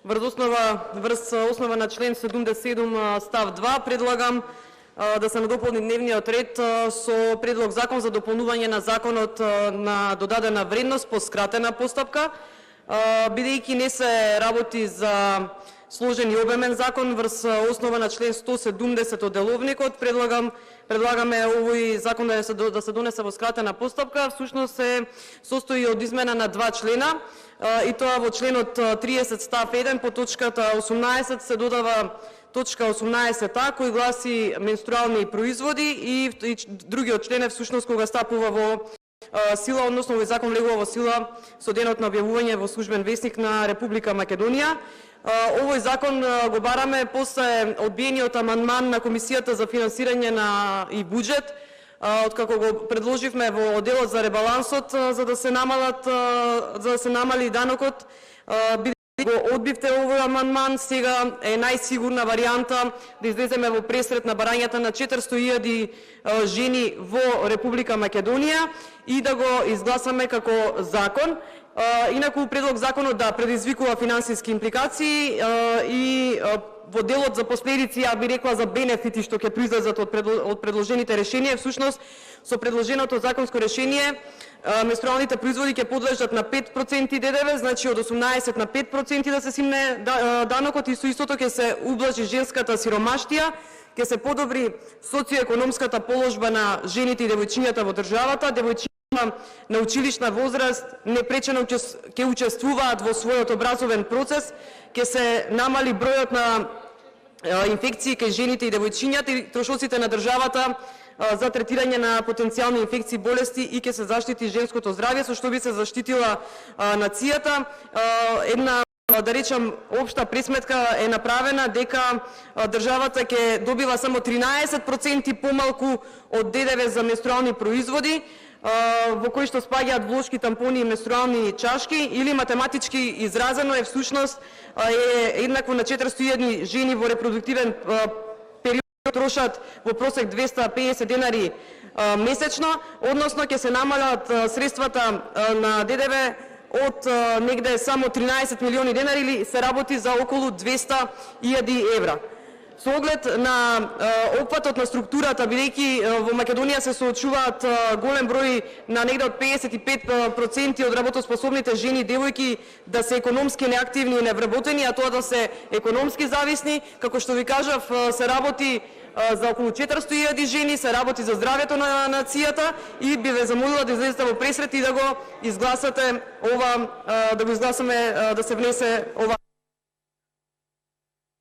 врз основа на член 77 став 2 предлагам да се надополни дневниот ред со предлог закон за дополнување на законот на додадена вредност по скратена постапка, бидејќи не се работи за сложен и обемен закон врз основа на член 170 од деловникот, предлагаме овој закон да се донесе во скратена постапка. Всушност се состои од измена на два члена, и тоа во членот 30 став 1 по точката 18 се додава точка 18а, кој гласи менструални производи, и другиот член е всушност кога стапува во сила, односно овој закон влегува во сила со денот на објавување во Службен весник на Република Македонија. Овој закон го бараме после одбиениот амандман на Комисијата за финансирање и буџет, откако го предложивме во делот за ребалансот за да се намали данокот. Го одбивте овој амандман, сега е најсигурна варијанта да излеземе во пресрет на барањата на 400.000 жени во Република Македонија и да го изгласаме како закон. Инаку предлог законот да предизвикува финансиски импликации и во делот за последици, ја би рекла за бенефити што ќе произлезат од предложените решенија. Всушност, со предложеното законско решение менструалните производи ќе подлежат на 5% ДДВ, значи од 18 на 5% да се симне данокот, и со истото ќе се ублажи женската сиромаштија, ќе се подобри социоекономската положба на жените и девојчињата во државата. Девојчињата на училишна возраст непречено ќе учествуваат во својот образовен процес, ќе се намали бројот на инфекции кај жените и девојчињата и трошоците на државата за третирање на потенцијални инфекции, болести, и ќе се заштити женското здравје, со што би се заштитила нацијата. Една, да речам, општа пресметка е направена дека државата ќе добива само 13% помалку од ДДВ за менструални производи, во кои што спаѓаат влошки тампони и менструални чашки, или математички изразено е всушност еднакво на 400.000 жени во репродуктивен период трошат во просек 250 денари месечно, односно ќе се намалат средствата на ДДВ од негде само 13 милиони денари, или се работи за околу 200.000 евра. Со оглед на опфатот на структурата, бидејќи во Македонија се соочуваат голем број на негде од 55% од работоспособните жени и девојки да се економски неактивни и невработени, а тоа да се економски зависни. Како што ви кажав, се работи за околу 400.000 жени, се работи за здравјето на нацијата, и би ве замолила да излезете во пресрет и да го изгласаме, да се внесе ова